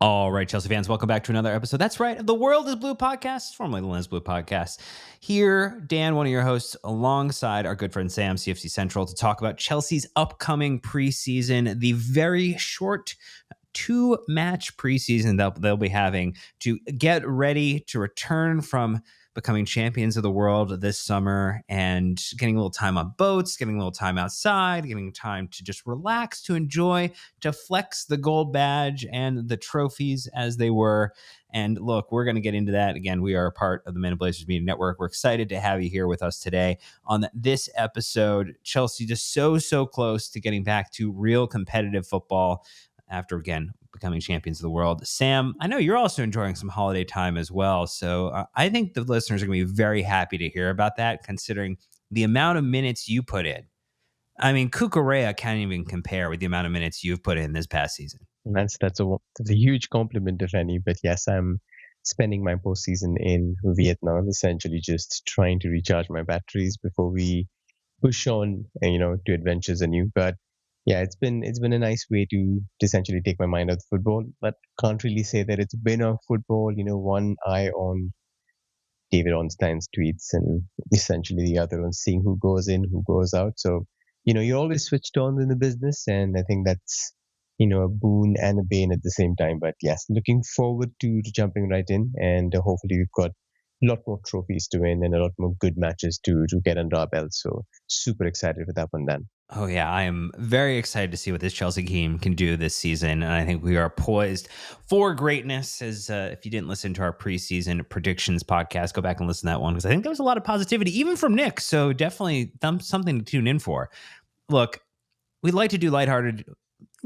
All right, Chelsea fans, welcome back to another episode. That's right, of the World is Blue podcast, formerly the Lens Blue podcast. Here, Dan, one of your hosts, alongside our good friend Sam, CFC Central, to talk about Chelsea's upcoming preseason, the very short 2-match preseason that they'll be having to get ready to return from becoming champions of the world this summer and getting a little time on boats, getting a little time outside, getting time to just relax, to enjoy, to flex the gold badge and the trophies as they were. And look, we're going to get into that. Again, we are a part of the Men in Blazers Media Network. We're excited to have you here with us today on this episode. Chelsea just so close to getting back to real competitive football after, again, becoming champions of the world. Sam, I know you're also enjoying some holiday time as well. So I think the listeners are going to be very happy to hear about that, considering the amount of minutes you put in. I mean, Cucurella can't even compare with the amount of minutes you've put in this past season. That's a huge compliment, if any. But yes, I'm spending my postseason in Vietnam, essentially just trying to recharge my batteries before we push on, to adventures anew. But yeah, it's been a nice way to essentially take my mind off football, but can't really say that it's been off football. One eye on David Ornstein's tweets and essentially the other on seeing who goes in, who goes out. So, you're always switched on in the business, and I think that's a boon and a bane at the same time. But yes, looking forward to jumping right in, and hopefully we've got a lot more trophies to win and a lot more good matches to get under our belts. So super excited for that one, Dan. Oh, yeah, I am very excited to see what this Chelsea team can do this season. And I think we are poised for greatness. As if you didn't listen to our preseason predictions podcast, go back and listen to that one, because I think there was a lot of positivity, even from Nick. So definitely something to tune in for. Look, we'd like to do lighthearted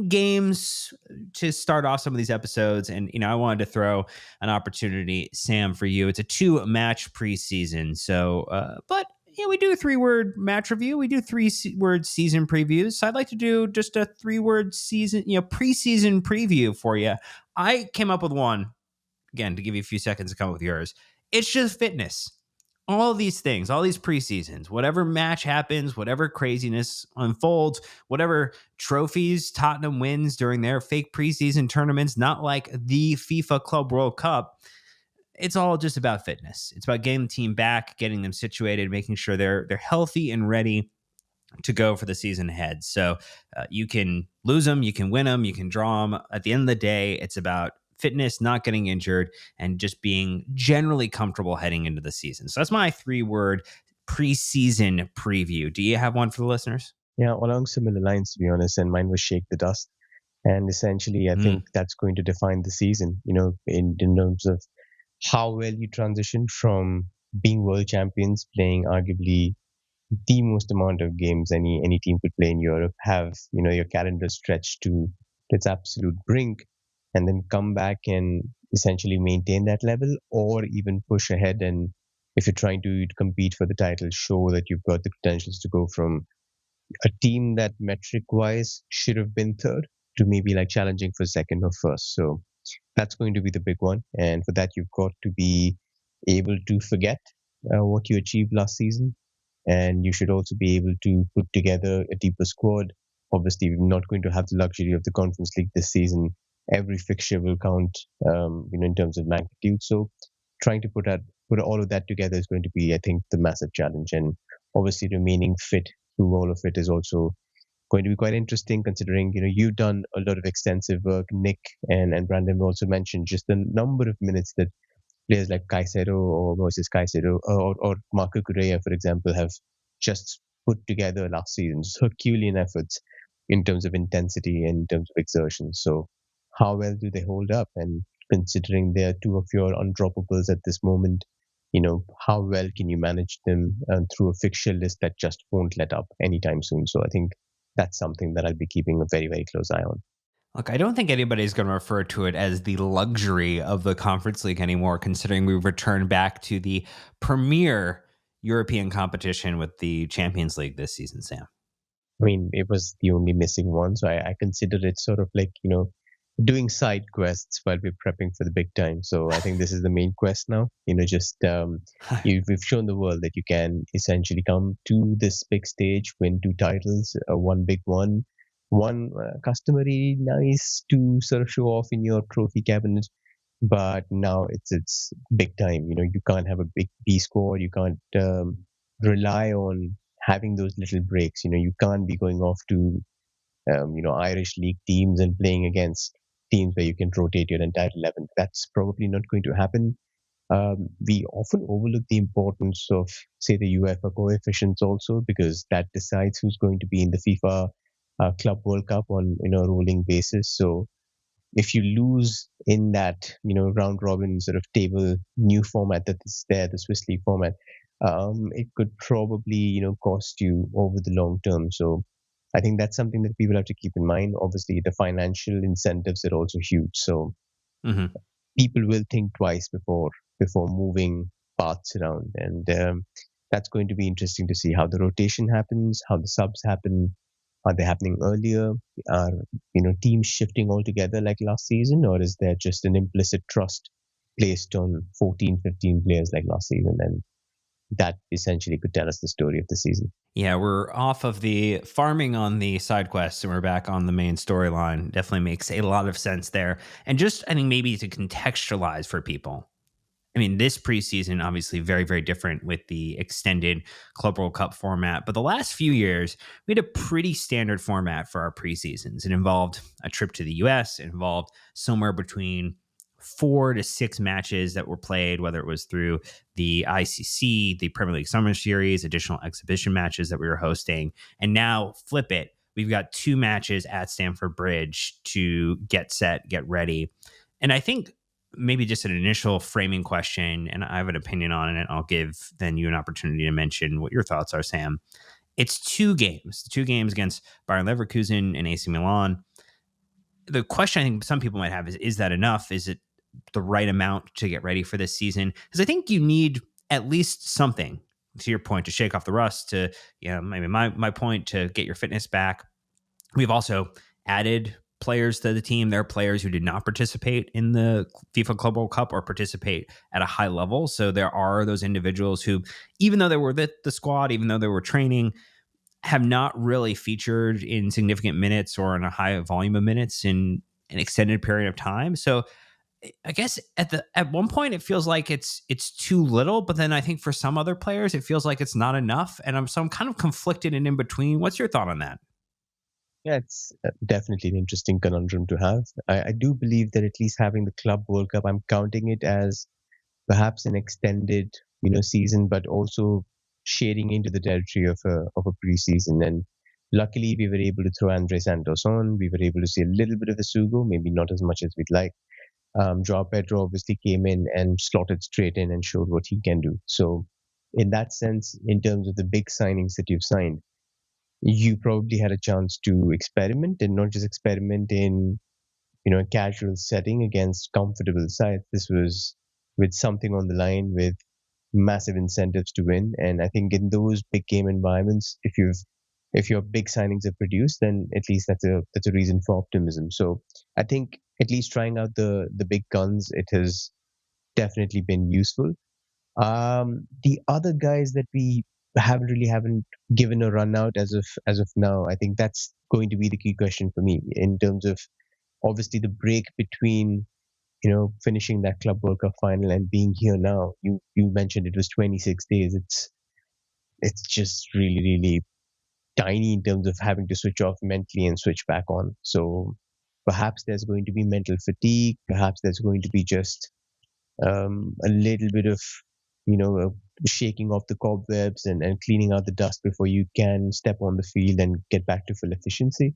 games to start off some of these episodes. And, I wanted to throw an opportunity, Sam, for you. It's a 2-match preseason. So, but we do a 3-word match review. We do 3-word season previews. So I'd like to do just a 3-word season, preseason preview for you. I came up with one, again, to give you a few seconds to come up with yours. It's just fitness. All of these things, all these preseasons, whatever match happens, whatever craziness unfolds, whatever trophies Tottenham wins during their fake preseason tournaments, not like the FIFA Club World Cup, it's all just about fitness. It's about getting the team back, getting them situated, making sure they're healthy and ready to go for the season ahead. So you can lose them, you can win them, you can draw them. At the end of the day, it's about fitness, not getting injured, and just being generally comfortable heading into the season. So that's my 3-word preseason preview. Do you have one for the listeners? Yeah, along similar lines, to be honest, and mine was shake the dust. And essentially, I think that's going to define the season, in terms of how well you transition from being world champions, playing arguably the most amount of games any team could play in Europe, have your calendar stretched to its absolute brink, and then come back and essentially maintain that level, or even push ahead. And if you're trying to compete for the title, show that you've got the credentials to go from a team that metric-wise should have been third to maybe like challenging for second or first. So that's going to be the big one. And for that, you've got to be able to forget what you achieved last season. And you should also be able to put together a deeper squad. Obviously, we're not going to have the luxury of the Conference League this season. Every fixture will count, in terms of magnitude. So trying to put all of that together is going to be, I think, the massive challenge. And obviously remaining fit through all of it is also going to be quite interesting, considering you've done a lot of extensive work. Nick and Brandon also mentioned just the number of minutes that players like Caicedo or Moses Caicedo or Marco Correa, for example, have just put together last season. Just Herculean efforts in terms of intensity and in terms of exertion. So how well do they hold up? And considering they're two of your undroppables at this moment, how well can you manage them through a fixture list that just won't let up anytime soon? So I think that's something that I'll be keeping a very, very close eye on. Look, I don't think anybody's going to refer to it as the luxury of the Conference League anymore, considering we've returned back to the premier European competition with the Champions League this season, Sam. I mean, it was the only missing one. So I consider it sort of like, doing side quests while we're prepping for the big time. So I think this is the main quest now. We've shown the world that you can essentially come to this big stage, win 2 titles, one big one, one customary nice to sort of show off in your trophy cabinet, but now it's big time. You can't have a big B squad. You can't rely on having those little breaks. You can't be going off to Irish league teams and playing against teams where you can rotate your entire 11. That's probably not going to happen. We often overlook the importance of, say, the UEFA coefficients also, because that decides who's going to be in the FIFA Club World Cup on a rolling basis. So if you lose in that round robin sort of table new format that is there, the Swiss League format, it could probably cost you over the long term. So I think that's something that people have to keep in mind. Obviously, the financial incentives are also huge. So Mm-hmm. people will think twice before moving paths around, and that's going to be interesting to see how the rotation happens, how the subs happen. Are they happening earlier? Are teams shifting altogether like last season, or is there just an implicit trust placed on 14, 15 players like last season? And that essentially could tell us the story of the season. Yeah, we're off of the farming on the side quests and we're back on the main storyline. Definitely makes a lot of sense there. And just, I think, maybe to contextualize for people. I mean, this preseason, obviously, very, very different with the extended Club World Cup format. But the last few years, we had a pretty standard format for our preseasons. It involved a trip to the US, it involved somewhere between 4 to 6 matches that were played, whether it was through the ICC, the Premier League Summer Series, additional exhibition matches that we were hosting. And now, flip it, we've got 2 matches at Stamford Bridge to get set, get ready. And I think maybe just an initial framing question, and I have an opinion on it. I'll give then you an opportunity to mention what your thoughts are, Sam. It's 2 games against Bayern Leverkusen and AC Milan. The question I think some people might have is that enough? Is it the right amount to get ready for this season? Because I think you need at least something, to your point, to shake off the rust, to, maybe my point, to get your fitness back. We've also added players to the team. There are players who did not participate in the FIFA Club World Cup or participate at a high level. So there are those individuals who, even though they were the squad, even though they were training, have not really featured in significant minutes or in a high volume of minutes in an extended period of time. So I guess at one point it feels like it's too little, but then I think for some other players it feels like it's not enough. And I'm kind of conflicted and in between. What's your thought on that? Yeah, it's definitely an interesting conundrum to have. I do believe that at least having the Club World Cup, I'm counting it as perhaps an extended, season, but also shading into the territory of a preseason. And luckily, we were able to throw Andre Santos on. We were able to see a little bit of a Sugo, maybe not as much as we'd like. Joao Pedro obviously came in and slotted straight in and showed what he can do. So, in that sense, in terms of the big signings that you've signed, you probably had a chance to experiment, and not just experiment in a casual setting against comfortable sides. This was with something on the line, with massive incentives to win. And I think in those big game environments, if your big signings are produced, then at least that's a reason for optimism. So I think at least trying out the big guns, it has definitely been useful. The other guys that we haven't given a run out as of now, I think that's going to be the key question for me in terms of obviously the break between finishing that Club World Cup final and being here now. You mentioned it was 26 days. It's just really really tiny in terms of having to switch off mentally and switch back on. So perhaps there's going to be mental fatigue. Perhaps there's going to be just a little bit of shaking off the cobwebs and cleaning out the dust before you can step on the field and get back to full efficiency.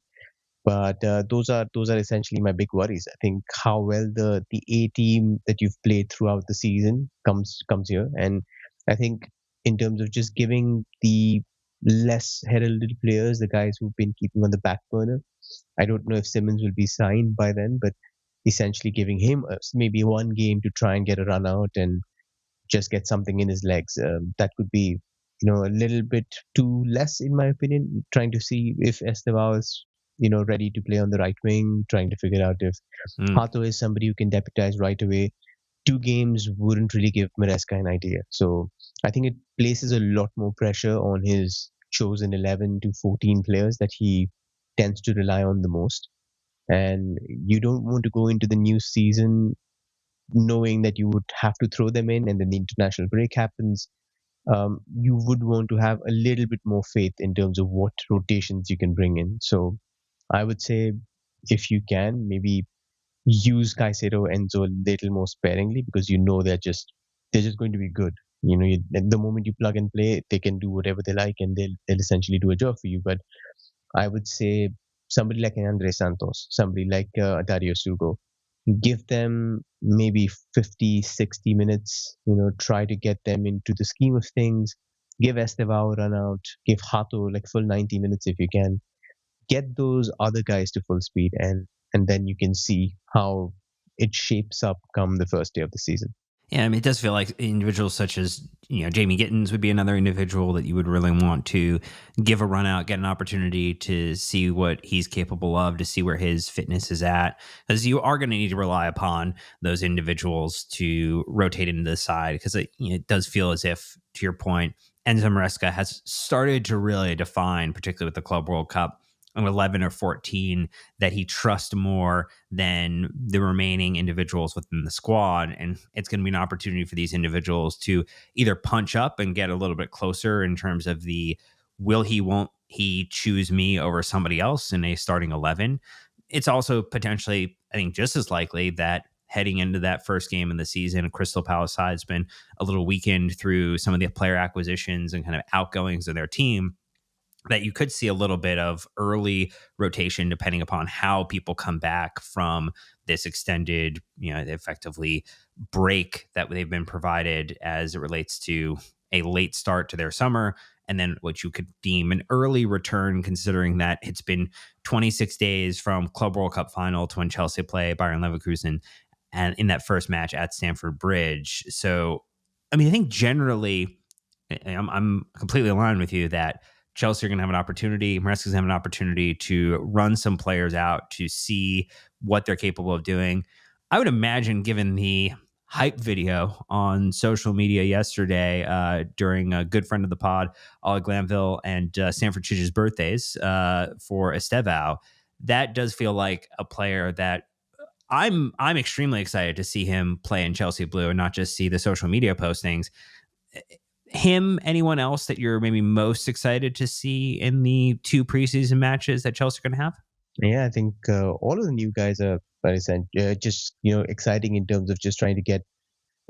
But those are essentially my big worries. I think how well the A team that you've played throughout the season comes here, and I think in terms of just giving the less heralded players, the guys who've been keeping on the back burner. I don't know if Simmons will be signed by then, but essentially giving him maybe one game to try and get a run out and just get something in his legs. That could be, a little bit too less, in my opinion. Trying to see if Estevao is, ready to play on the right wing. Trying to figure out if Mm. Hato is somebody who can deputize right away. 2 games wouldn't really give Maresca an idea. So I think it places a lot more pressure on his chosen 11 to 14 players that he tends to rely on the most. And you don't want to go into the new season knowing that you would have to throw them in and then the international break happens. You would want to have a little bit more faith in terms of what rotations you can bring in. So I would say if you can, maybe use Caicedo and Enzo a little more sparingly because you know they're just going to be good. At the moment you plug and play, they can do whatever they like and they'll essentially do a job for you. But I would say somebody like an Andre Santos, somebody like Dario Sugo, give them maybe 50, 60 minutes, try to get them into the scheme of things. Give Estevao a run out, give Hato like full 90 minutes if you can. Get those other guys to full speed and then you can see how it shapes up come the first day of the season. Yeah, I mean, it does feel like individuals such as, Jamie Gittins would be another individual that you would really want to give a run out, get an opportunity to see what he's capable of, to see where his fitness is at, because you are going to need to rely upon those individuals to rotate into the side, because it does feel as if, to your point, Enzo Maresca has started to really define, particularly with the Club World Cup, an 11 or 14 that he trusts more than the remaining individuals within the squad. And it's going to be an opportunity for these individuals to either punch up and get a little bit closer in terms of the won't he choose me over somebody else in a starting 11. It's also potentially, I think, just as likely that heading into that first game of the season, Crystal Palace side's been a little weakened through some of the player acquisitions and kind of outgoings of their team, that you could see a little bit of early rotation depending upon how people come back from this extended, effectively break that they've been provided as it relates to a late start to their summer. And then what you could deem an early return, considering that it's been 26 days from Club World Cup final to when Chelsea play Bayern Leverkusen and in that first match at Stamford Bridge. So, I mean, I think generally I'm completely aligned with you that Chelsea are going to have an opportunity. Maresca's going to have an opportunity to run some players out to see what they're capable of doing. I would imagine, given the hype video on social media yesterday during a good friend of the pod, Oleg Glanville, and Sanford Chich's birthdays for Estevao, that does feel like a player that I'm extremely excited to see him play in Chelsea blue and not just see the social media postings. Him, anyone else that you're maybe most excited to see in the two preseason matches that Chelsea are going to have? Yeah, I think all of the new guys are just exciting in terms of just trying to get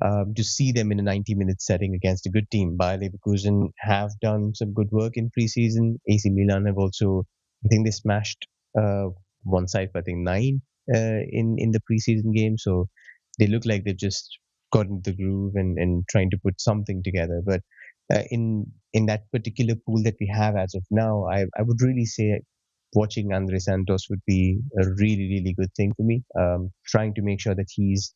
to see them in a 90-minute setting against a good team. Bayer Leverkusen have done some good work in preseason. AC Milan have also, I think they smashed one side for I think 9 in the preseason game. So they look like they've just gotten the groove and trying to put something together. But in that particular pool that we have as of now, I would really say watching Andre Santos would be a really, really good thing for me. Trying to make sure that he's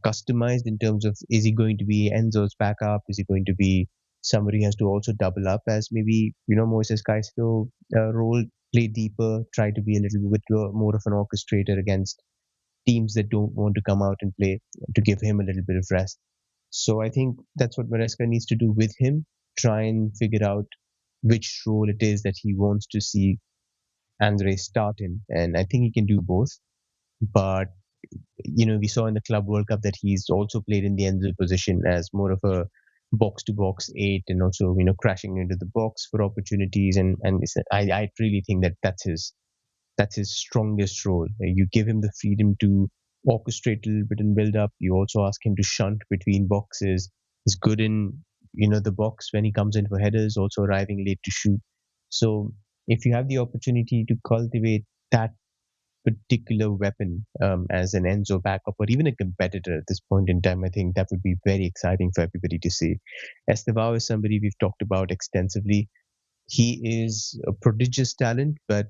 customized in terms of, is he going to be Enzo's backup? Is he going to be somebody who has to also double up as maybe, Moises Caicedo role, play deeper, try to be a little bit more of an orchestrator against teams that don't want to come out and play, to give him a little bit of rest. So I think that's what Maresca needs to do with him, try and figure out which role it is that he wants to see Andre start in. And I think he can do both. But we saw in the Club World Cup that he's also played in the Enzo position as more of a box to box 8 and also crashing into the box for opportunities, and I really think that that's his strongest role. You give him the freedom to orchestrate a little bit and build up. You also ask him to shunt between boxes. He's good in the box when he comes in for headers, also arriving late to shoot. So if you have the opportunity to cultivate that particular weapon as an Enzo backup or even a competitor at this point in time, I think that would be very exciting for everybody to see. Estevao is somebody we've talked about extensively. He is a prodigious talent, but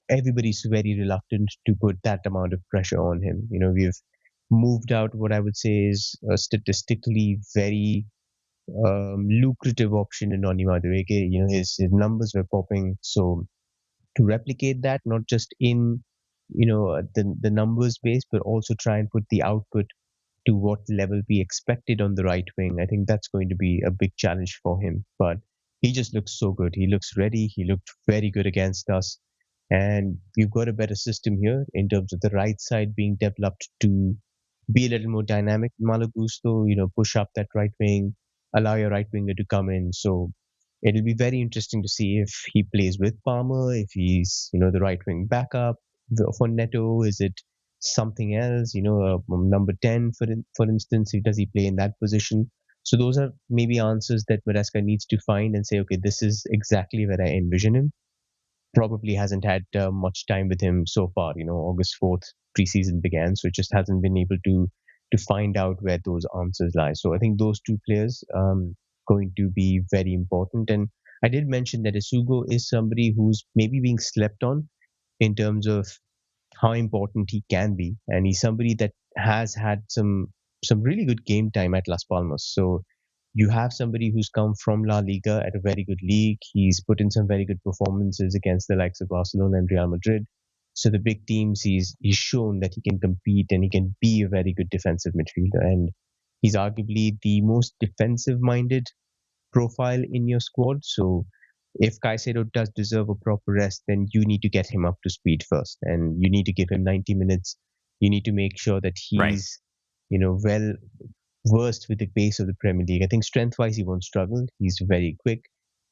everybody's very reluctant to put that amount of pressure on him. We've moved out what I would say is a statistically very lucrative option in Noni Madueke. His numbers were popping. So to replicate that, not just in the numbers base, but also try and put the output to what level we expected on the right wing. I think that's going to be a big challenge for him. But he just looks so good. He looks ready. He looked very good against us. And we've got a better system here in terms of the right side being developed to be a little more dynamic. Malo Gusto, push up that right wing, allow your right winger to come in. So it'll be very interesting to see if he plays with Palmer, if he's, the right wing backup. For Neto, is it something else? Number 10, for instance, does he play in that position? So those are maybe answers that Maresca needs to find and say, okay, this is exactly where I envision him. Probably hasn't had much time with him so far. August 4th preseason began, so it just hasn't been able to find out where those answers lie. So I think those two players going to be very important. And I did mention that Isugo is somebody who's maybe being slept on in terms of how important he can be, and he's somebody that has had some really good game time at Las Palmas. So you have somebody who's come from La Liga at a very good league. He's put in some very good performances against the likes of Barcelona and Real Madrid. So the big teams, he's shown that he can compete and he can be a very good defensive midfielder. And he's arguably the most defensive minded profile in your squad. So if Caicedo does deserve a proper rest, then you need to get him up to speed first, and you need to give him 90 minutes. You need to make sure that Right. he's, well versed with the pace of the Premier League. I think strength-wise he won't struggle. He's very quick,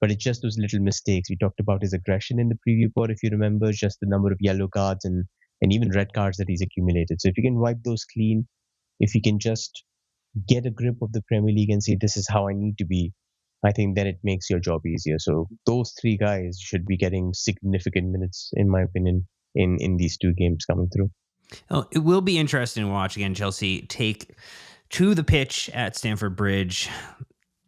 but it's just those little mistakes. We talked about his aggression in the preview pod, if you remember, just the number of yellow cards and even red cards that he's accumulated. So if you can wipe those clean, if you can just get a grip of the Premier League and say this is how I need to be, I think then it makes your job easier. So those three guys should be getting significant minutes, in my opinion, in these two games coming through. Oh, it will be interesting to watch again Chelsea take to the pitch at Stamford Bridge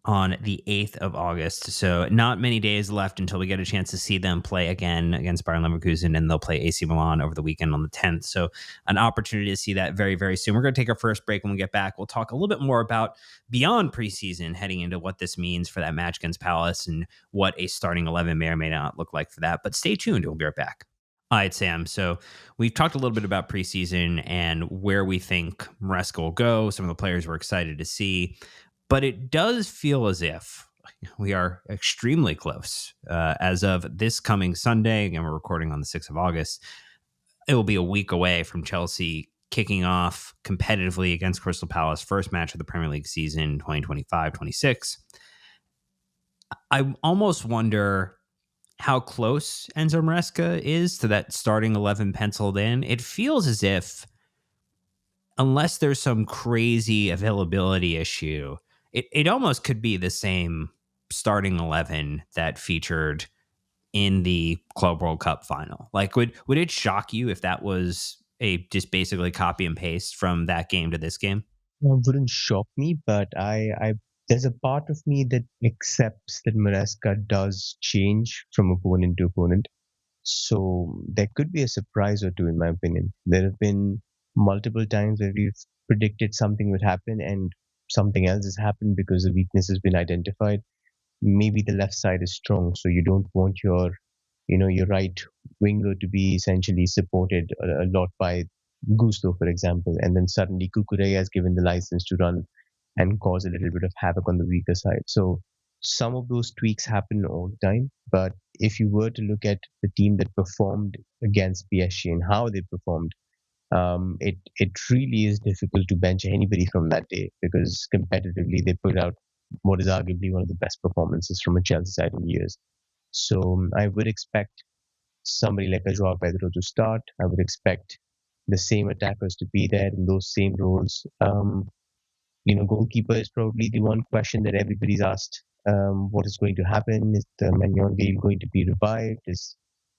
on the 8th of August. So not many days left until we get a chance to see them play again against Bayern Leverkusen, and they'll play AC Milan over the weekend on the 10th. So an opportunity to see that very, very soon. We're going to take our first break. When we get back, we'll talk a little bit more about beyond preseason, heading into what this means for that match against Palace and what a starting 11 may or may not look like for that. But stay tuned. We'll be right back. All right, Sam. So we've talked a little bit about preseason and where we think Maresca will go, some of the players we're excited to see, but it does feel as if we are extremely close. As of this coming Sunday, again, we're recording on the 6th of August, it will be a week away from Chelsea kicking off competitively against Crystal Palace, first match of the Premier League season 2025-26. I almost wonder how close Enzo Maresca is to that starting 11 penciled in. It feels as if, unless there's some crazy availability issue, it almost could be the same starting 11 that featured in the Club World Cup final. Like, would it shock you if that was a just basically copy and paste from that game to this game? Wouldn't shock me, but I there's a part of me that accepts that Maresca does change from opponent to opponent. So there could be a surprise or two, in my opinion. There have been multiple times where we've predicted something would happen and something else has happened because the weakness has been identified. Maybe the left side is strong, so you don't want your right winger to be essentially supported a lot by Gusto, for example, and then suddenly Kukureya has given the license to run and cause a little bit of havoc on the weaker side. So some of those tweaks happen all the time. But if you were to look at the team that performed against PSG and how they performed, it really is difficult to bench anybody from that day because competitively they put out what is arguably one of the best performances from a Chelsea side in years. So I would expect somebody like a Joao Pedro to start. I would expect the same attackers to be there in those same roles. Goalkeeper is probably the one question that everybody's asked. What is going to happen? Is the Manuel Gale going to be revived? Is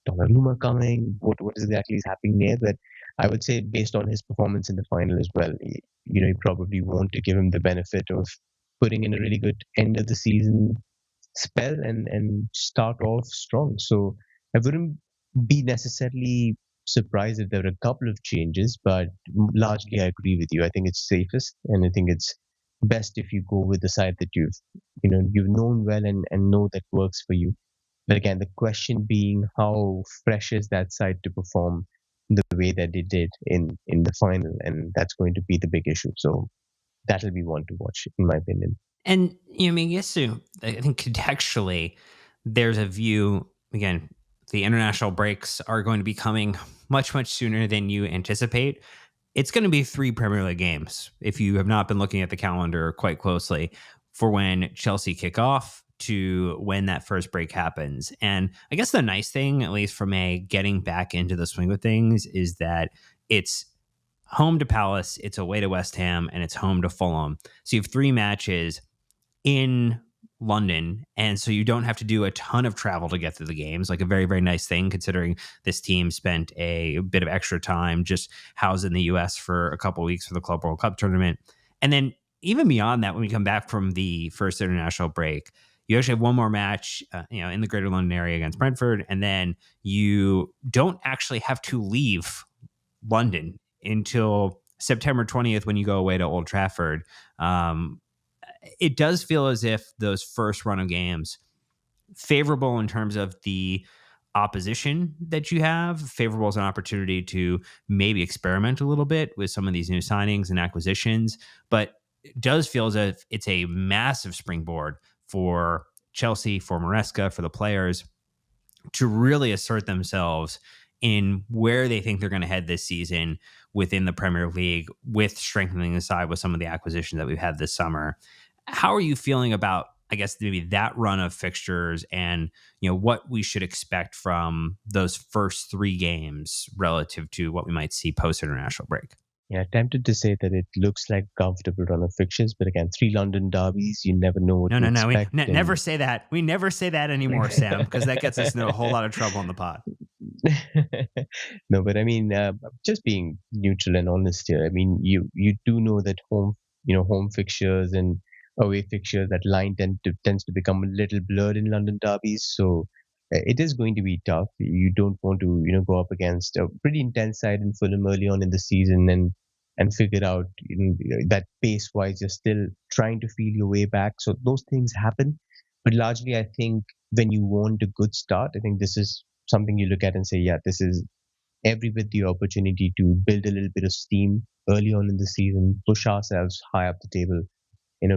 Donnarumma coming? What exactly is happening there? But I would say based on his performance in the final as well, you probably want to give him the benefit of putting in a really good end of the season spell and start off strong. So I wouldn't be necessarily surprised if there were a couple of changes, but largely I agree with you. I think it's safest, and I think it's best if you go with the side that you've known well and know that works for you. But again, the question being how fresh is that side to perform the way that they did in the final, and that's going to be the big issue. So that'll be one to watch, in my opinion. And I mean, yes, so I think contextually, there's a view again the international breaks are going to be coming much, much sooner than you anticipate. It's going to be 3 Premier League games, if you have not been looking at the calendar quite closely, for when Chelsea kick off to when that first break happens. And I guess the nice thing, at least from a getting back into the swing of things, is that it's home to Palace, it's away to West Ham, and it's home to Fulham. So you have 3 matches in London, and so you don't have to do a ton of travel to get to the games. Like a very, very nice thing, considering this team spent a bit of extra time just housed in the US for a couple of weeks for the Club World Cup tournament. And then even beyond that, when we come back from the first international break, you actually have one more match, in the Greater London area against Brentford, and then you don't actually have to leave London until September 20th when you go away to Old Trafford. It does feel as if those first run of games, favorable in terms of the opposition that you have, favorable as an opportunity to maybe experiment a little bit with some of these new signings and acquisitions, but it does feel as if it's a massive springboard for Chelsea, for Maresca, for the players to really assert themselves in where they think they're going to head this season within the Premier League, with strengthening the side with some of the acquisitions that we've had this summer. How are you feeling about, I guess, maybe that run of fixtures and, what we should expect from those first 3 games relative to what we might see post international break? Yeah, tempted to say that it looks like a comfortable run of fixtures, but again, 3 London derbies, you never know what No, to no, no. We expect. never say that. We never say that anymore, Sam, because that gets us into a whole lot of trouble on the pod. No, but I mean, just being neutral and honest here. I mean, you do know that home fixtures and away fixtures, that line tends to become a little blurred in London derbies. So it is going to be tough. You don't want to go up against a pretty intense side in Fulham early on in the season and figure out that pace wise you're still trying to feel your way back. So those things happen. But largely, I think when you want a good start, I think this is something you look at and say, yeah, this is every bit the opportunity to build a little bit of steam early on in the season, push ourselves high up the table,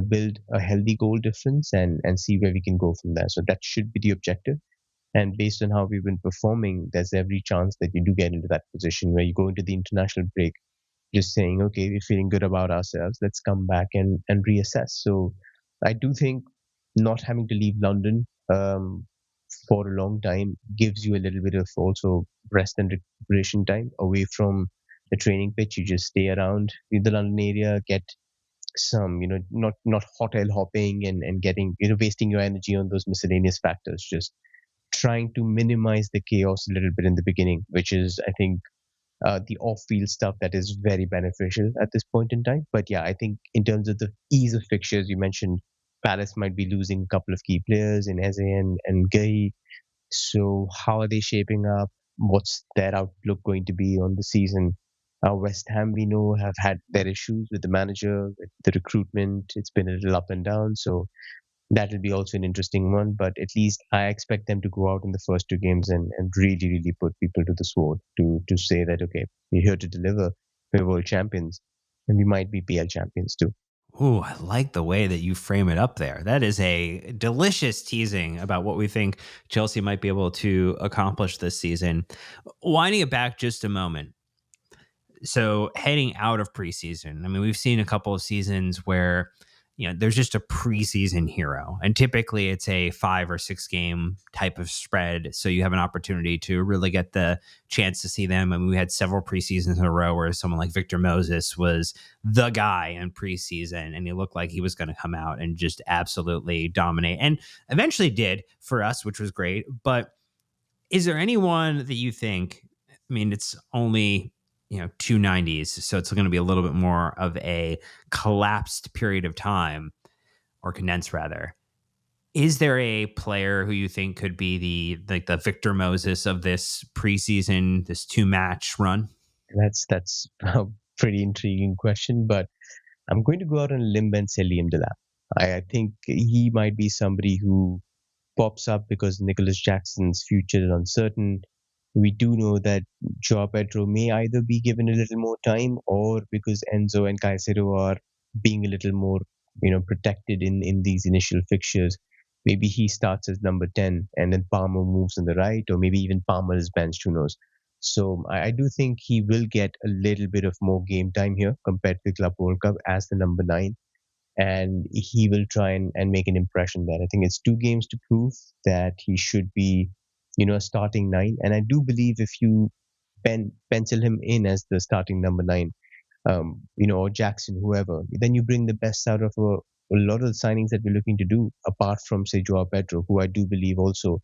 build a healthy goal difference and see where we can go from there. So that should be the objective. And based on how we've been performing, there's every chance that you do get into that position where you go into the international break just saying, okay, we're feeling good about ourselves. Let's come back and reassess. So I do think not having to leave London for a long time gives you a little bit of also rest and recuperation time away from the training pitch. You just stay around in the London area, get some, not hotel hopping and getting, wasting your energy on those miscellaneous factors. Just trying to minimize the chaos a little bit in the beginning, which is, I think, the off-field stuff that is very beneficial at this point in time. But yeah, I think in terms of the ease of fixtures, you mentioned Palace might be losing a couple of key players in Eze and Gay. So how are they shaping up? What's their outlook going to be on the season? West Ham, we know, have had their issues with the manager, with the recruitment. It's been a little up and down. So that will be also an interesting one. But at least I expect them to go out in the first 2 games and really, really put people to the sword to say that, okay, we're here to deliver. We're world champions. And we might be PL champions too. Ooh, I like the way that you frame it up there. That is a delicious teasing about what we think Chelsea might be able to accomplish this season. Winding it back just a moment. So heading out of preseason, I mean, we've seen a couple of seasons where, there's just a preseason hero, and typically it's a 5 or 6 game type of spread. So you have an opportunity to really get the chance to see them. I mean, we had several preseasons in a row where someone like Victor Moses was the guy in preseason, and he looked like he was going to come out and just absolutely dominate, and eventually did for us, which was great. But is there anyone that you think, I mean, it's only 290s, so it's going to be a little bit more of a collapsed period of time, or condensed rather. Is there a player who you think could be the Victor Moses of this preseason, this 2-match run? That's a pretty intriguing question, but I'm going to go out on a limb and say Liam Delap. I think he might be somebody who pops up because Nicholas Jackson's future is uncertain. We do know that Joao Pedro may either be given a little more time, or because Enzo and Caicedo are being a little more, protected in these initial fixtures, maybe he starts as number 10 and then Palmer moves on the right, or maybe even Palmer is benched, who knows. So I do think he will get a little bit of more game time here compared to the Club World Cup as the number 9, and he will try and make an impression there. I think it's 2 games to prove that he should be, a starting 9. And I do believe if you pencil him in as the starting number 9, or Jackson, whoever, then you bring the best out of a lot of the signings that we're looking to do, apart from, say, Joao Pedro, who I do believe also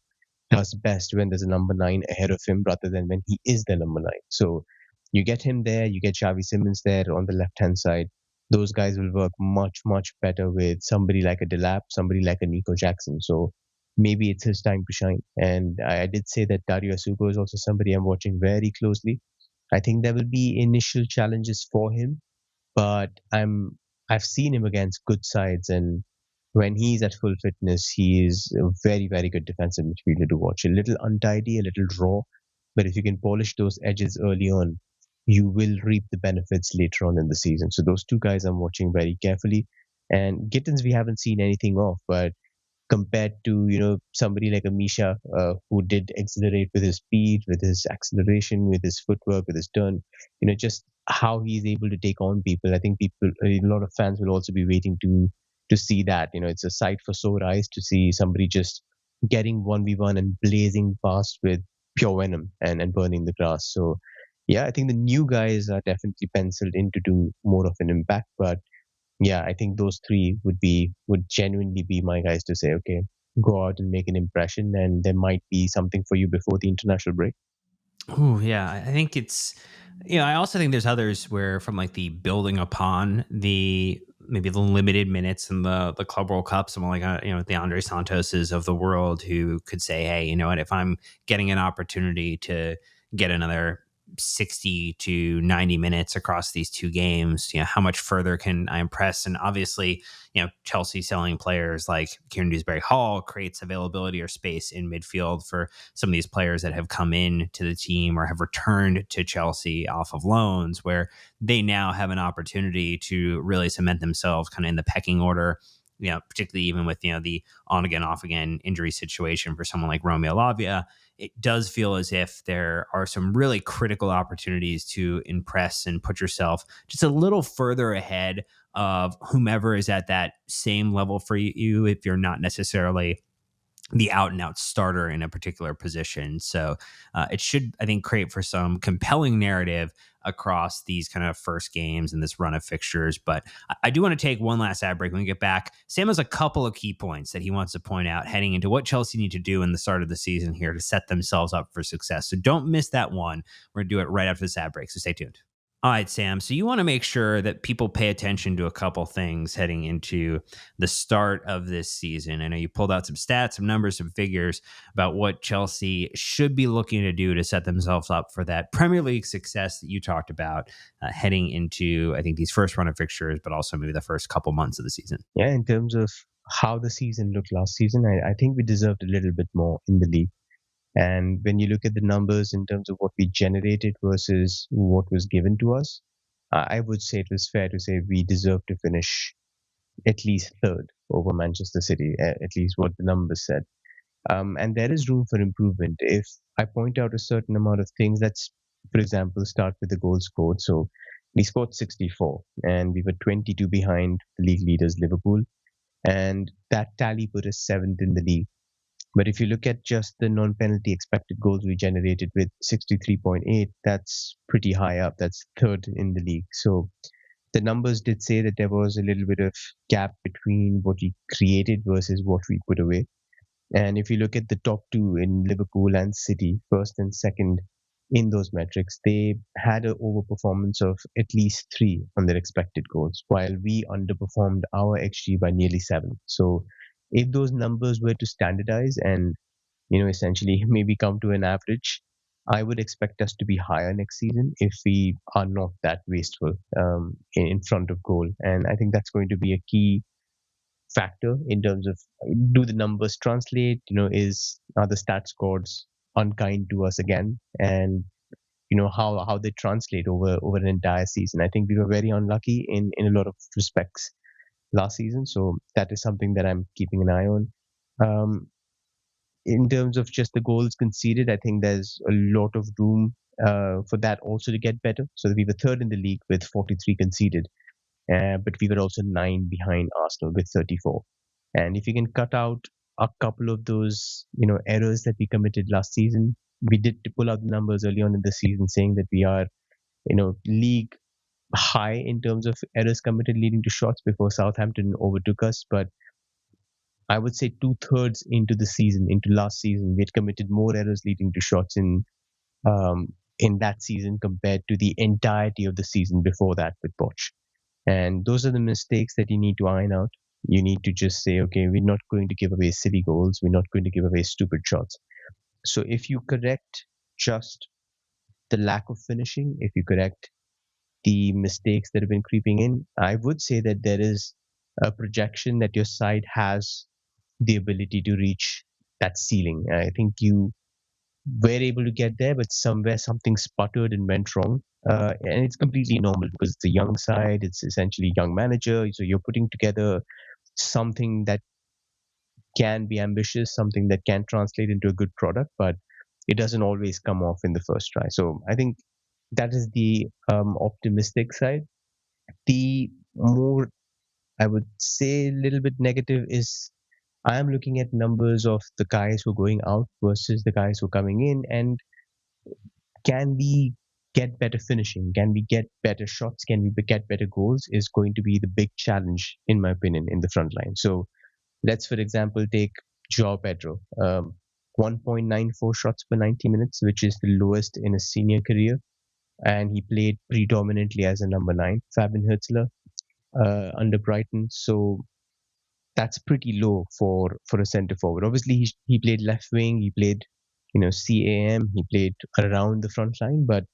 does best when there's a number 9 ahead of him rather than when he is the number 9. So you get him there, you get Xavi Simons there on the left hand side. Those guys will work much, much better with somebody like a Delap, somebody like a Nico Jackson. So maybe it's his time to shine. And I did say that Dario Asuko is also somebody I'm watching very closely. I think there will be initial challenges for him, but I've seen him against good sides, and when he's at full fitness, he is a very, very good defensive midfielder to watch. A little untidy, a little raw, but if you can polish those edges early on, you will reap the benefits later on in the season. So those 2 guys I'm watching very carefully. And Gittins we haven't seen anything of, but compared to somebody like a Misha, who did accelerate with his speed, with his acceleration, with his footwork, with his turn, just how he's able to take on people. I think a lot of fans will also be waiting to see that. It's a sight for sore eyes to see somebody just getting 1v1 and blazing past with pure venom and burning the grass. So yeah, I think the new guys are definitely penciled in to do more of an impact, but yeah, I think those 3 would genuinely be my guys to say, okay, go out and make an impression, and there might be something for you before the international break. Oh yeah, I think it's, I also think there's others where from like the building upon the maybe the limited minutes in the Club World Cup, someone like the Andre Santoses of the world who could say, hey, you know what, if I'm getting an opportunity to get another 60 to 90 minutes across these 2 games, how much further can I impress? And obviously, Chelsea selling players like Kieran Dewsbury Hall creates availability or space in midfield for some of these players that have come in to the team or have returned to Chelsea off of loans, where they now have an opportunity to really cement themselves kind of in the pecking order. Particularly even with the on again, off again injury situation for someone like Romeo Lavia, it does feel as if there are some really critical opportunities to impress and put yourself just a little further ahead of whomever is at that same level for you if you're not necessarily the out and out starter in a particular position. So it should, I think, create for some compelling narrative across these kind of first games and this run of fixtures. But I do want to take one last ad break when we get back. Sam has a couple of key points that he wants to point out heading into what Chelsea need to do in the start of the season here to set themselves up for success. So don't miss that one. We're going to do it right after this ad break. So stay tuned. All right, Sam. So you want to make sure that people pay attention to a couple things heading into the start of this season. I know you pulled out some stats, some numbers, some figures about what Chelsea should be looking to do to set themselves up for that Premier League success that you talked about heading into, I think, these first run of fixtures, but also maybe the first couple months of the season. Yeah, in terms of how the season looked last season, I think we deserved a little bit more in the league. And when you look at the numbers in terms of what we generated versus what was given to us, I would say it was fair to say we deserve to finish at least third over Manchester City, at least what the numbers said. And there is room for improvement. If I point out a certain amount of things, let's, for example, start with the goals scored. So we scored 64, and we were 22 behind the league leaders, Liverpool. And that tally put us 7th in the league. But if you look at just the non-penalty expected goals we generated with 63.8, that's pretty high up. That's third in the league. So the numbers did say that there was a little bit of gap between what we created versus what we put away. And if you look at the top 2 in Liverpool and City, first and second in those metrics, they had an overperformance of at least 3 on their expected goals, while we underperformed our XG by nearly 7. So if those numbers were to standardize and essentially maybe come to an average, I would expect us to be higher next season if we are not that wasteful in front of goal. And I think that's going to be a key factor in terms of, do the numbers translate? Are the stats gods unkind to us again? And how they translate over an entire season. I think we were very unlucky in a lot of respects last season, so that is something that I'm keeping an eye on. Um, in terms of just the goals conceded, I think there's a lot of room for that also to get better. So we were third in the league with 43 conceded, but we were also nine behind Arsenal with 34. And if you can cut out a couple of those, errors that we committed last season, we did pull out the numbers early on in the season saying that we are, league high in terms of errors committed leading to shots before Southampton overtook us. But I would say two-thirds into the season, into last season, we had committed more errors leading to shots in that season compared to the entirety of the season before that with Poch. And those are the mistakes that you need to iron out. You need to just say, okay, we're not going to give away silly goals. We're not going to give away stupid shots. So if you correct just the lack of finishing, if you correct the mistakes that have been creeping in, I would say that there is a projection that your side has the ability to reach that ceiling. I think you were able to get there, but somewhere something sputtered and went wrong. And it's completely normal because it's a young side, it's essentially young manager. So you're putting together something that can be ambitious, something that can translate into a good product, but it doesn't always come off in the first try. So I think that is the optimistic side. The more, I would say, a little bit negative is I am looking at numbers of the guys who are going out versus the guys who are coming in, and can we get better finishing? Can we get better shots? Can we get better goals? Is going to be the big challenge, in my opinion, in the front line. So let's, for example, take Joao Pedro. 1.94 shots per 90 minutes, which is the lowest in his senior career. And he played predominantly as a number nine. Fabian Hertzler under Brighton. So that's pretty low for a centre forward. Obviously, he played left wing. He played, CAM. He played around the front line, but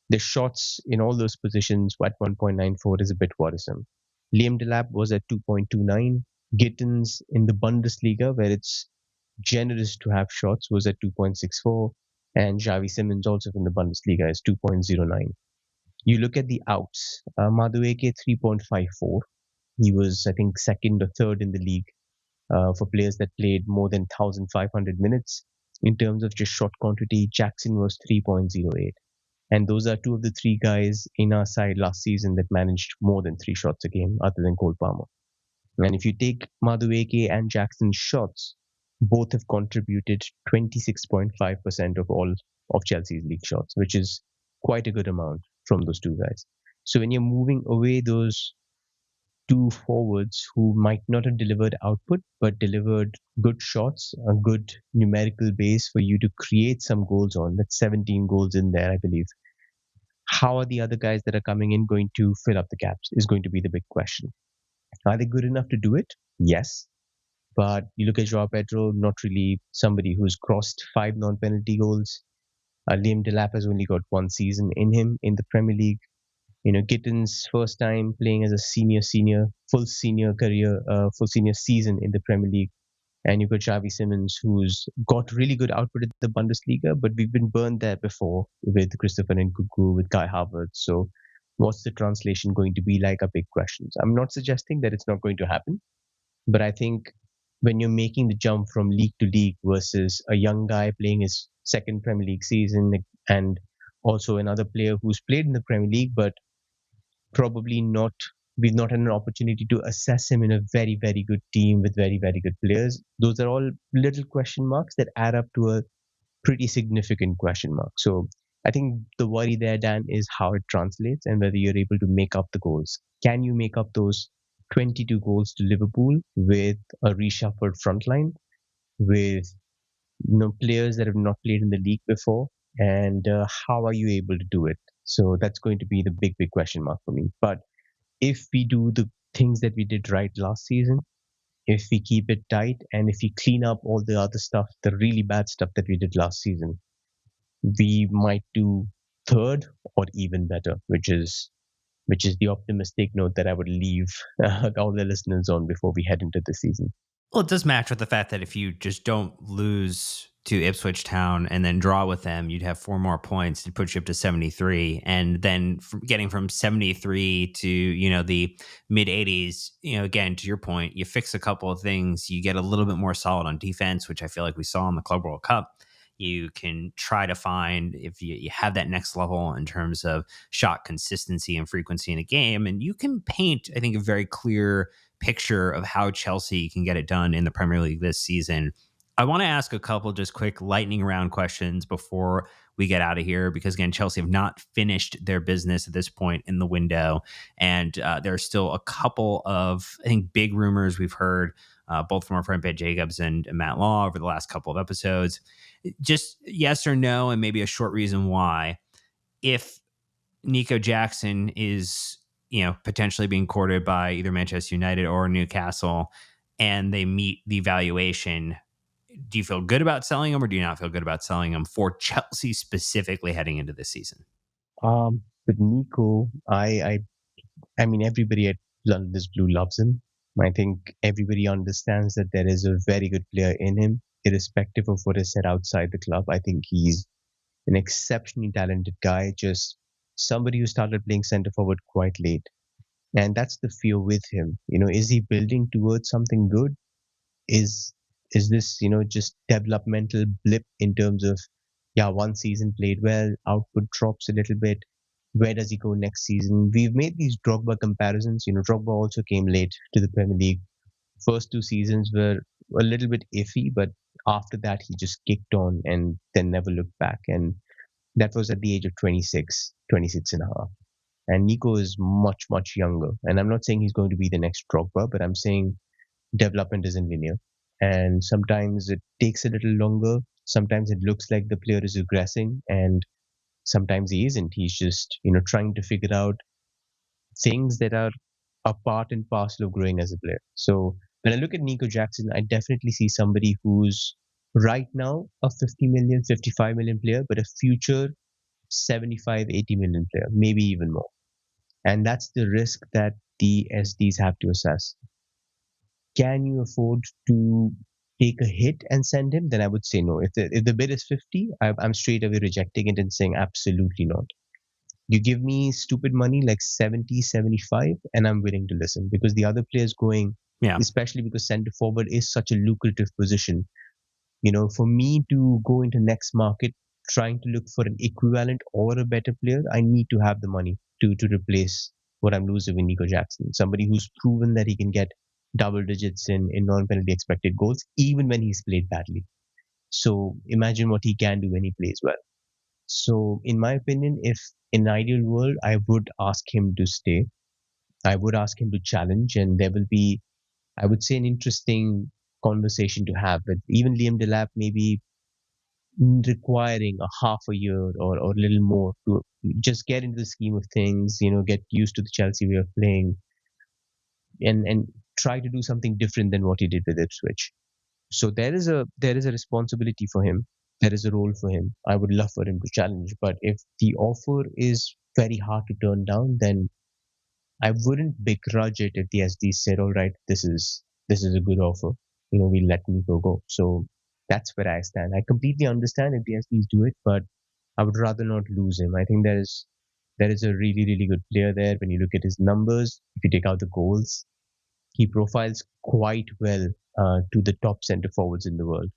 the shots in all those positions at 1.94 is a bit worrisome. Liam Delap was at 2.29. Gittins in the Bundesliga, where it's generous to have shots, was at 2.64. And Xavi Simons, also from the Bundesliga, is 2.09. You look at the outs. Madueke, 3.54. He was, I think, second or third in the league for players that played more than 1,500 minutes. In terms of just shot quantity, Jackson was 3.08. And those are two of the three guys in our side last season that managed more than three shots a game, other than Cole Palmer. And if you take Madueke and Jackson's shots, both have contributed 26.5% of all of Chelsea's league shots, which is quite a good amount from those two guys. So when you're moving away those two forwards who might not have delivered output but delivered good shots, a good numerical base for you to create some goals on. That's 17 goals in there, I believe. How are the other guys that are coming in going to fill up the gaps is going to be the big question. Are they good enough to do it? Yes. But you look at Joao Pedro, not really somebody who's crossed 5 non-penalty goals. Liam Delap has only got one season in him in the Premier League. Gittins' first time playing as a full senior career, full senior season in the Premier League. And you've got Xavi Simons, who's got really good output in the Bundesliga, but we've been burned there before with Christopher Nkunku, with Kai Havertz. So what's the translation going to be like are big questions. I'm not suggesting that it's not going to happen, but I think when you're making the jump from league to league versus a young guy playing his second Premier League season and also another player who's played in the Premier League, but probably not, we've not had an opportunity to assess him in a very, very good team with very, very good players. Those are all little question marks that add up to a pretty significant question mark. So I think the worry there, Dan, is how it translates and whether you're able to make up the goals. Can you make up those 22 goals to Liverpool with a reshuffled front line, with players that have not played in the league before, and how are you able to do it? So that's going to be the big, big question mark for me. But if we do the things that we did right last season, if we keep it tight, and if we clean up all the other stuff, the really bad stuff that we did last season, we might do third or even better, which is the optimistic note that I would leave all the listeners on before we head into the season. Well, it does match with the fact that if you just don't lose to Ipswich Town and then draw with them, you'd have 4 more points to put you up to 73. And then getting from 73 to, the mid 80s, again, to your point, you fix a couple of things, you get a little bit more solid on defense, which I feel like we saw in the Club World Cup. You can try to find if you have that next level in terms of shot consistency and frequency in a game. And you can paint, I think, a very clear picture of how Chelsea can get it done in the Premier League this season. I want to ask a couple just quick lightning round questions before we get out of here, because again, Chelsea have not finished their business at this point in the window, and there's still a couple of, I think, big rumors we've heard, both from our friend Ben Jacobs and Matt Law over the last couple of episodes. Just yes or no, and maybe a short reason why. If Nico Jackson is, potentially being courted by either Manchester United or Newcastle, and they meet the valuation, do you feel good about selling him, or do you not feel good about selling him for Chelsea specifically heading into this season? With Nico, I mean, everybody at London is Blue loves him. I think everybody understands that there is a very good player in him, irrespective of what is said outside the club. I think he's an exceptionally talented guy, just somebody who started playing centre forward quite late. And that's the fear with him. Is he building towards something good? Is this, just developmental blip in terms of, yeah, one season played well, output drops a little bit. Where does he go next season? We've made these Drogba comparisons. Drogba also came late to the Premier League. First 2 seasons were a little bit iffy, but after that, he just kicked on and then never looked back. And that was at the age of 26, 26 and a half. And Nico is much, much younger. And I'm not saying he's going to be the next Drogba, but I'm saying development isn't linear. And sometimes it takes a little longer. Sometimes it looks like the player is regressing, and sometimes he isn't. He's just, trying to figure out things that are a part and parcel of growing as a player. So when I look at Nico Jackson, I definitely see somebody who's right now a 50 million, 55 million player, but a future 75, 80 million player, maybe even more. And that's the risk that the SDs have to assess. Can you afford to take a hit and send him? Then I would say no. If the bid is 50, I'm straight away rejecting it and saying absolutely not. You give me stupid money like 70, 75, and I'm willing to listen, because the other players going, Yeah. especially because centre forward is such a lucrative position. For me to go into next market trying to look for an equivalent or a better player, I need to have the money to replace what I'm losing with Nico Jackson. Somebody who's proven that he can get double digits in non-penalty expected goals, even when he's played badly. So imagine what he can do when he plays well. So in my opinion, if in an ideal world, I would ask him to stay. I would ask him to challenge, and there will be, I would say, an interesting conversation to have. But even Liam Delap maybe requiring a half a year or a little more to just get into the scheme of things, get used to the Chelsea way of playing, and try to do something different than what he did with Ipswich. So there is a responsibility for him. There is a role for him. I would love for him to challenge, but if the offer is very hard to turn down, then I wouldn't begrudge it if the SD said, "All right, this is a good offer. We'll let Nico go." So that's where I stand. I completely understand if the SDs do it, but I would rather not lose him. I think there is a really, really good player there. When you look at his numbers, if you take out the goals, he profiles quite well to the top centre forwards in the world.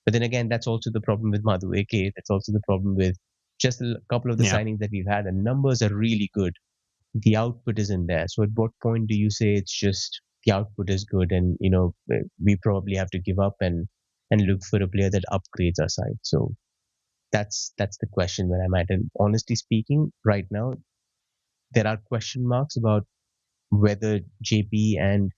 But then again, that's also the problem with Madhu AK. That's also the problem with just a couple of the signings that we've had. The numbers are really good. The output isn't there. So at what point do you say it's just the output is good, and we probably have to give up and look for a player that upgrades our side? So that's the question where I'm at. And honestly speaking, right now there are question marks about whether JP and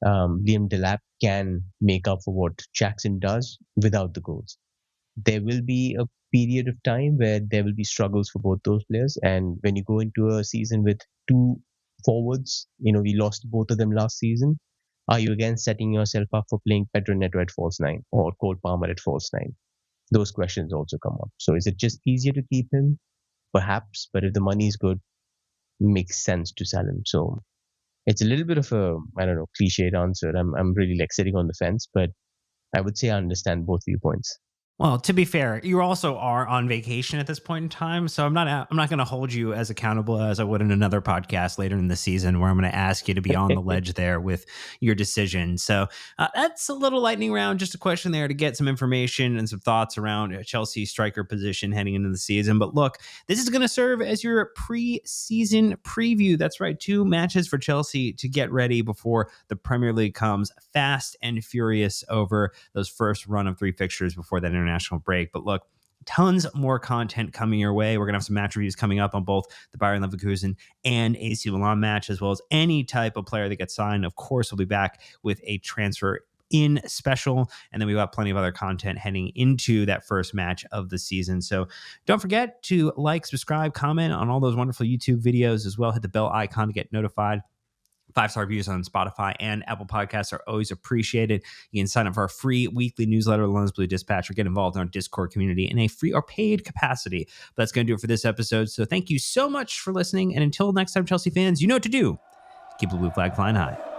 Liam Delap can make up for what Jackson does without the goals. There will be a period of time where there will be struggles for both those players. And when you go into a season with two forwards, we lost both of them last season. Are you again setting yourself up for playing Pedro Neto at false nine or Cole Palmer at false nine? Those questions also come up. So is it just easier to keep him? Perhaps, but if the money is good, it makes sense to sell him. So It's a little bit of a, I don't know, cliched answer. I'm really like sitting on the fence, but I would say I understand both viewpoints. Well, to be fair, you also are on vacation at this point in time, so I'm not going to hold you as accountable as I would in another podcast later in the season, where I'm going to ask you to be on the ledge there with your decision. So that's a little lightning round, just a question there to get some information and some thoughts around Chelsea striker position heading into the season. But look, this is going to serve as your pre-season preview. That's right, 2 matches for Chelsea to get ready before the Premier League comes fast and furious over those first run of 3 fixtures before that international break. But look, tons more content coming your way. We're going to have some match reviews coming up on both the Bayern Leverkusen and AC Milan match, as well as any type of player that gets signed. Of course, we'll be back with a transfer in special, and then we've got plenty of other content heading into that first match of the season. So don't forget to like, subscribe, comment on all those wonderful YouTube videos as well. Hit the bell icon to get notified. 5-star reviews on Spotify and Apple Podcasts are always appreciated. You can sign up for our free weekly newsletter, London's Blue Dispatch, or get involved in our Discord community in a free or paid capacity. But that's going to do it for this episode. So thank you so much for listening. And until next time, Chelsea fans, you know what to do. Keep the blue flag flying high.